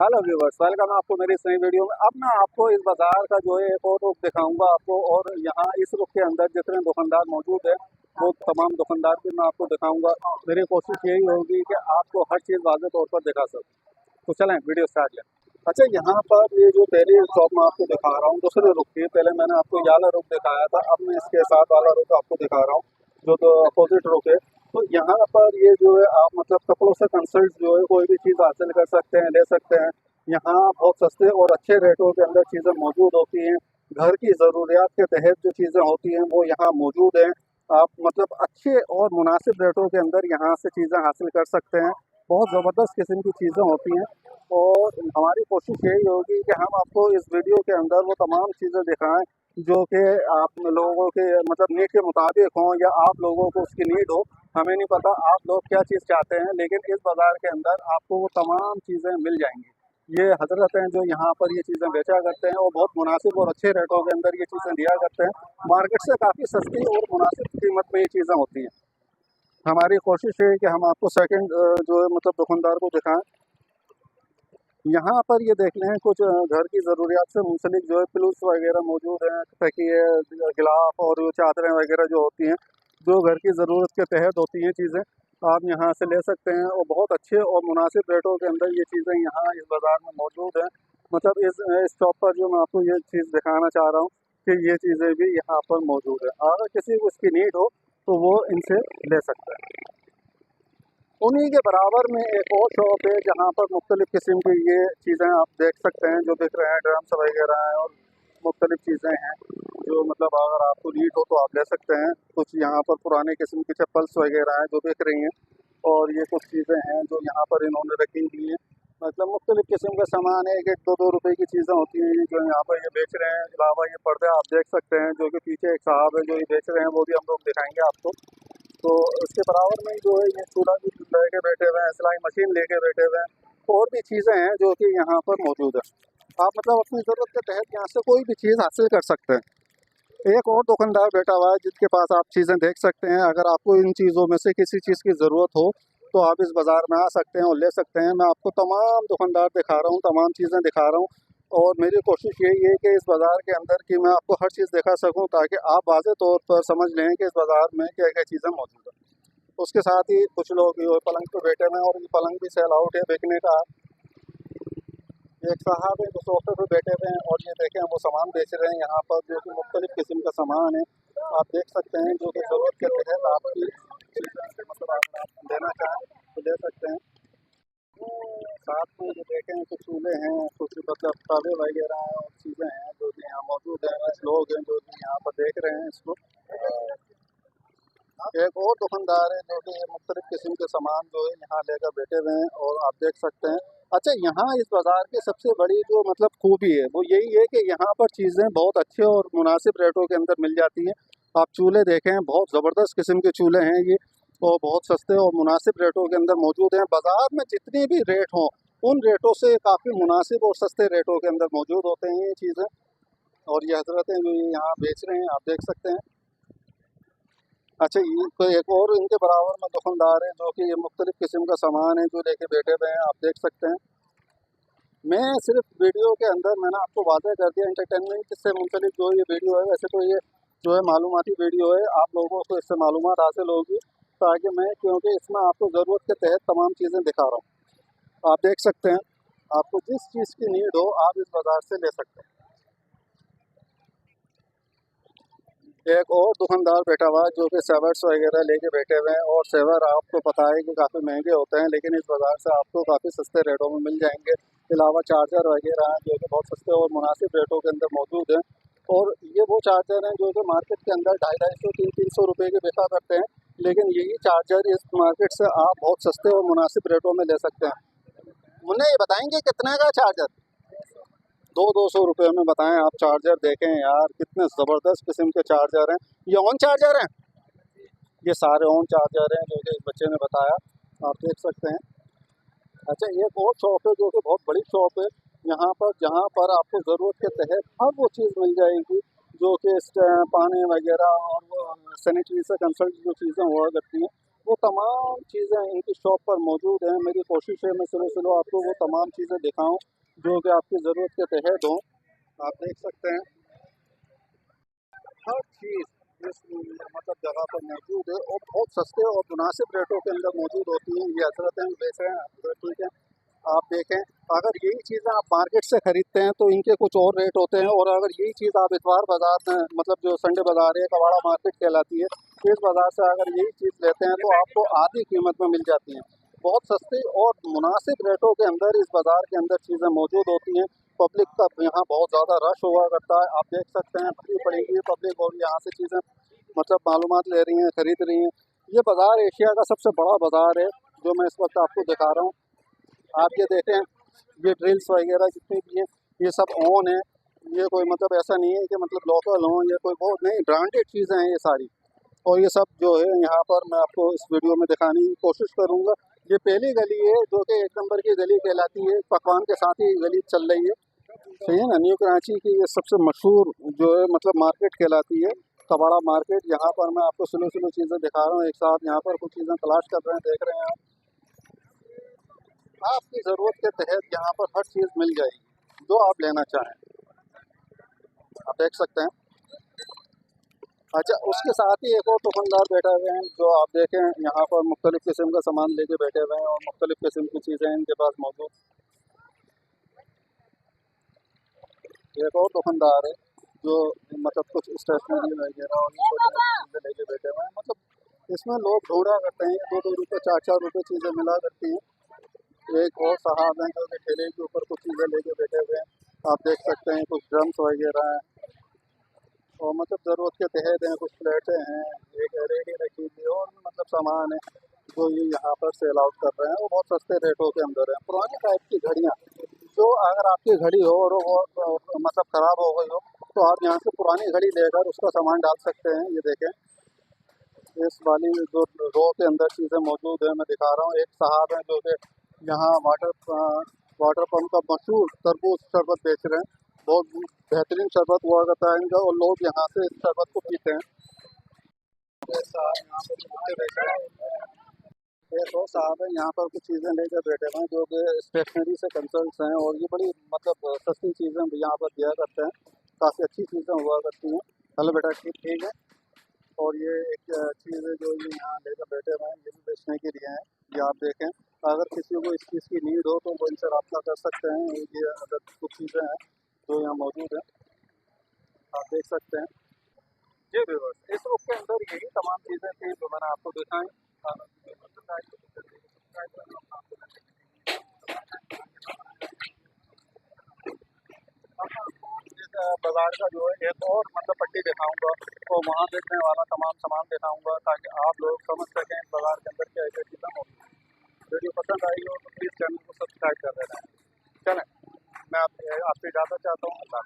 Hello viewers, welcome आपको मेरी इस नई वीडियो में। अब मैं आपको इस बाज़ार का जो है एक और रुख दिखाऊंगा आपको, और यहाँ इस रुख के अंदर जितने दुकानदार मौजूद हैं वो तमाम दुकानदार भी मैं आपको दिखाऊंगा। मेरी कोशिश यही होगी कि आपको हर चीज़ वाज़ेह तौर पर दिखा सकूँ। तो चलें वीडियो स्टार्ट लें। अच्छा, यहाँ पर ये जो पहली शॉप मैं आपको दिखा रहा हूँ दूसरे रुख की, पहले मैंने आपको ये वाला रुख दिखाया था, अब मैं इसके साथ वाला रुख आपको दिखा रहा हूँ जो तो अपोजिट रुख है। तो यहाँ पर ये जो है आप मतलब कपड़ों से कंसल्ट जो है कोई भी चीज़ हासिल कर सकते हैं, ले सकते हैं। यहाँ बहुत सस्ते और अच्छे रेटों के अंदर चीज़ें मौजूद होती हैं। घर की ज़रूरियात के तहत जो चीज़ें होती हैं वो यहाँ मौजूद हैं। आप मतलब अच्छे और मुनासिब रेटों के अंदर यहाँ से चीज़ें हासिल कर सकते हैं। बहुत ज़बरदस्त किस्म की चीज़ें होती हैं, और हमारी कोशिश यही होगी कि हम आपको इस वीडियो के अंदर वो तमाम चीज़ें दिखाएं जो कि आप लोगों के मतलब नीड के मुताबिक हों, या आप लोगों को उसकी नीड हो। हमें नहीं पता आप लोग क्या चीज़ चाहते हैं, लेकिन इस बाज़ार के अंदर आपको वो तमाम चीज़ें मिल जाएंगी। ये हजरत हैं जो यहाँ पर ये चीज़ें बेचा करते हैं, और बहुत मुनासिब और अच्छे रेटों के अंदर ये चीज़ें दिया करते हैं। मार्केट से काफ़ी सस्ती और मुनासिब कीमत में ये चीज़ें होती हैं। हमारी कोशिश है कि हम आपको सेकंड जो है मतलब दुकानदार को दिखाएं। यहाँ पर ये देख लें कुछ घर की ज़रूरियात से मुंसलिक जो है पिलूस वगैरह मौजूद हैं, तकिए, गिलाफ और वो चादरें वगैरह जो होती हैं, जो घर की ज़रूरत के तहत होती हैं चीज़ें, आप यहाँ से ले सकते हैं। और बहुत अच्छे और मुनासिब रेटों के अंदर ये चीज़ें यहाँ इस बाज़ार में मौजूद हैं। मतलब इस शॉप पर जो मैं आपको ये चीज़ दिखाना चाह रहा हूँ कि ये चीज़ें भी यहाँ पर मौजूद है। अगर किसी को इसकी नीड हो तो वो इनसे ले सकता है। उन्हीं के बराबर में एक और शॉप है जहाँ पर मुख्तलिफ़ किस्म की ये चीज़ें आप देख सकते हैं जो दिख रहे हैं, ड्रम्स वगैरह हैं और मुख्तलिफ़ चीज़ें हैं जो मतलब अगर आपको नीड हो तो आप ले सकते हैं। कुछ यहाँ पर पुराने किस्म की चप्पल्स वगैरह हैं जो बिक रही हैं, और ये कुछ चीज़ें हैं जो यहाँ पर इन्होंने रखी हुई हैं। मतलब मुख्तलिफ़ किस्म का सामान है, एक एक दो दो रुपए की चीज़ें होती हैं जो यहाँ पर ये बेच रहे हैं। अलावा ये पर्दे आप देख सकते हैं जो कि पीछे एक साहब है जो ये बेच रहे हैं, वो भी हम लोग दिखाएंगे आपको। तो इसके बराबर में जो है ये चूल्हा भी लेके बैठे हुए हैं, सिलाई मशीन लेके बैठे हुए हैं, और भी चीज़ें हैं जो कि यहाँ पर मौजूद है। आप मतलब अपनी ज़रूरत के तहत यहाँ से कोई भी चीज़ हासिल कर सकते हैं। एक और दुकानदार बैठा हुआ है जिसके पास आप चीज़ें देख सकते हैं। अगर आपको इन चीज़ों में से किसी चीज़ की ज़रूरत हो तो आप इस बाज़ार में आ सकते हैं और ले सकते हैं। मैं आपको तमाम दुकानदार दिखा रहा हूँ, तमाम चीज़ें दिखा रहा हूँ, और मेरी कोशिश यही है कि इस बाज़ार के अंदर की मैं आपको हर चीज़ दिखा सकूँ ताकि आप वाज़े तौर पर समझ लें कि इस बाज़ार में क्या क्या चीज़ें मौजूद हैं। उसके साथ ही कुछ लोग जो पलंग पे बैठे हुए हैं, और ये पलंग भी सेल आउट है बिकने का। एक साहब है जो सोफे पे बैठे हुए हैं, और ये देखें वो सामान बेच रहे हैं यहाँ पर जो कि मुख्तलिफ़ किस्म का सामान है। आप देख सकते हैं जो कि ज़रूरत के तहत आपकी चीज़ें मतलब अगर आप लेना चाहें तो ले सकते हैं। साथ में जो देखें कुछ चूल्हे हैं, कुछ मतलब तवे वगैरह हैं और चीज़ें हैं जो कि यहाँ मौजूद हैं। कुछ लोग हैं जो कि यहाँ पर देख रहे हैं इसको। एक और दुकानदार है जो कि मुख्तलिफ़ किस्म के सामान जो है यहाँ लेकर बैठे हुए हैं, और आप देख सकते हैं। अच्छा, यहाँ इस बाज़ार की सबसे बड़ी जो मतलब खूबी है वो यही है कि यहाँ पर चीज़ें बहुत अच्छे और मुनासिब रेटों के अंदर मिल जाती हैं। आप चूल्हे देखें, बहुत ज़बरदस्त किस्म के चूल्हे हैं ये, और बहुत सस्ते और मुनासिब रेटों के अंदर मौजूद हैं। बाज़ार में जितने भी रेट हों उन रेटों से काफ़ी मुनासिब और सस्ते रेटों के अंदर मौजूद होते हैं ये चीज़ें। और ये हजरतें जो ये यहाँ बेच रहे हैं आप देख सकते हैं। अच्छा, ये कोई एक और इनके बराबर में दुकानदार है जो कि ये मुख्तलिफ़ किस्म का सामान है जो लेके बैठे हुए हैं, आप देख सकते हैं। मैं सिर्फ वीडियो के अंदर मैंने आपको वादा कर दिया एंटरटेनमेंट से मुंसलिक जो ये वीडियो है, वैसे तो ये जो है मालूमाती वीडियो है। आप लोगों को इससे मालूमात हासिल होगी, ताकि मैं क्योंकि इसमें आपको ज़रूरत के तहत तमाम चीज़ें दिखा रहा हूँ। आप देख सकते हैं, आपको जिस चीज़ की नीड हो आप इस बाज़ार से ले सकते हैं। एक और दुकानदार बैठा हुआ है जो कि सेवर्स वगैरह लेके बैठे हुए हैं, और सेवर आपको पता है कि काफ़ी महंगे होते हैं, लेकिन इस बाज़ार से आपको काफ़ी सस्ते रेटों में मिल जाएंगे। अलावा चार्जर वगैरह हैं जो कि बहुत सस्ते और मुनासिब रेटों के अंदर मौजूद हैं। और ये वो चार्जर हैं जो कि मार्केट के अंदर 250-250 300 रुपये के बिका करते हैं, लेकिन यही चार्जर इस मार्केट से आप बहुत सस्ते और मुनासिब रेटों में ले सकते हैं। मुन्ने ये बताएंगे कितने का चार्जर? 200-200 रुपये में बताएं। आप चार्जर देखें यार, कितने ज़बरदस्त किस्म के चार्जर हैं। ये ऑन चार्जर हैं, ये सारे ऑन चार्जर हैं जो कि इस बच्चे ने बताया, आप देख सकते हैं। अच्छा, एक और शॉप है जो कि बहुत बड़ी शॉप है यहाँ पर, जहाँ पर आपको ज़रूरत के तहत हर वो चीज़ मिल जाएगी जो कि पानी वगैरह और वो सैनिटरी से कंसल्ट जो चीज़ें हुआ करती हैं वो तमाम चीज़ें इनकी शॉप पर मौजूद हैं। मेरी कोशिश है मैं सुबह-सुबह आपको वो तमाम चीज़ें दिखाऊँ जो कि आपकी ज़रूरत के तहत हों। आप देख सकते हैं हर चीज़ इस मतलब जगह पर मौजूद है और बहुत सस्ते और मुनासिब रेटों के अंदर मौजूद होती हैं। ये हज़रतें बेच रहे हैं, तो ठीक है। आप देखें, अगर यही चीज़ें आप मार्केट से खरीदते हैं तो इनके कुछ और रेट होते हैं, और अगर यही चीज़ आप इतवार बाज़ार में मतलब जो संडे बाज़ार है, कबाड़ा मार्केट कहलाती है, इस बाज़ार से अगर यही चीज़ लेते हैं तो आपको आधी कीमत में मिल जाती हैं। बहुत सस्ती और मुनासिब रेटों के अंदर इस बाज़ार के अंदर चीज़ें मौजूद होती हैं। पब्लिक का यहाँ बहुत ज़्यादा रश हुआ करता है। आप देख सकते हैं भरी पड़ी हुई पब्लिक और यहाँ से चीज़ें मतलब मालूमात ले रही हैं, खरीद रही हैं। ये बाज़ार एशिया का सबसे बड़ा बाज़ार है जो मैं इस वक्त आपको दिखा रहा हूँ। आप ये देखें, ये ड्रिल्स वगैरह जितनी भी हैं ये सब ऑन है। ये कोई मतलब ऐसा नहीं है कि मतलब लोकल हों, ये कोई बहुत नहीं, ब्रांडेड चीज़ें हैं ये सारी। और ये सब जो है यहाँ पर मैं आपको इस वीडियो में दिखाने की कोशिश करूँगा। ये पहली गली है जो कि एक नंबर की गली कहलाती है, पकवान के साथ ही गली चल रही है। सही है ना। न्यू कराची की ये सबसे मशहूर जो है मतलब मार्केट कहलाती है, कबाड़ा मार्केट। यहाँ पर मैं आपको स्लो स्लो चीज़ें दिखा रहा हूँ एक साथ। यहाँ पर कुछ चीज़ें तलाश कर रहे हैं, देख रहे हैं आपकी ज़रूरत के तहत यहाँ पर हर चीज़ मिल जाएगी जो आप लेना चाहें। आप देख सकते हैं। अच्छा, उसके साथ ही एक और दुकानदार बैठे हुए हैं जो आप देखें यहाँ पर मुख्तलिफ़ किस्म का सामान लेके बैठे हुए हैं और मुख्तलिफ़ किस्म की चीज़ें इनके पास मौजूद। एक और दुकानदार है जो मतलब कुछ स्टेशनरी वगैरह और ये छोटी मोटी चीज़ें लेके बैठे हुए हैं। मतलब इसमें लोग ढूंढा करते हैं, 2-2 रुपये 4-4 रुपये चीज़ें मिला करती हैं। एक और साहब हैं जो कि ठेले के ऊपर कुछ चीज़ें लेके बैठे हुए हैं। आप देख सकते हैं कुछ ड्रम्स वगैरह हैं और मतलब ज़रूरत के तहत हैं, कुछ प्लेटें हैं, एक रेडी रखी हुई है और भी मतलब सामान है जो ये यहाँ पर सेल आउट कर रहे हैं। वो बहुत सस्ते रेटों के अंदर है। पुरानी टाइप की घड़ियाँ जो अगर आपकी घड़ी हो और वो मतलब ख़राब हो गई हो तो आप यहाँ से पुरानी घड़ी लेकर उसका सामान डाल सकते हैं। ये देखें, इस वाली जो रो के अंदर चीज़ें मौजूद है मैं दिखा रहा हूँ। एक साहब हैं जो कि यहाँ वाटर पम्प का मशहूर तरबूज शरबत बेच रहे हैं। बहुत बेहतरीन शरबत हुआ करता है इनका और लोग यहाँ से इस शरबत को पीते हैं। ये साहब यहाँ पर जूते बेच रहे हैं। एक और साहब है यहाँ पर कुछ चीज़ें लेकर बैठे हुए हैं जो कि स्टेशनरी से कंसल्ट हैं और ये बड़ी मतलब सस्ती चीज़ें भी यहाँ पर दिया करते हैं। काफ़ी अच्छी चीज़ें हुआ करती हैं। हेलो बेटा, ठीक ठीक है। और ये एक चीज़ है जो ये यहाँ लेकर बैठे हुए हैं, ये भी बेचने के लिए हैं। ये आप देखें, अगर किसी को इस चीज़ की नीड हो तो वो इनसे रब्ता कर सकते हैं। ये अगर कुछ चीज़ें हैं जो यहाँ मौजूद हैं, आप देख सकते हैं। जी व्यूअर्स, इस बुक के अंदर यही तमाम चीज़ें थी जो मैंने आपको दिखाई। बाजार का जो है एक और मतलब पट्टी दिखाऊंगा और वहाँ देखने वाला तमाम सामान दिखाऊंगा ताकि आप लोग समझ सकें इस बाजार के अंदर क्या क्या चीज़ें होंगी। वीडियो पसंद आई हो तो प्लीज़ चैनल को सब्सक्राइब कर देना है। चलें, मैं आपसे इजाज़त चाहता हूँ। अल्लाह।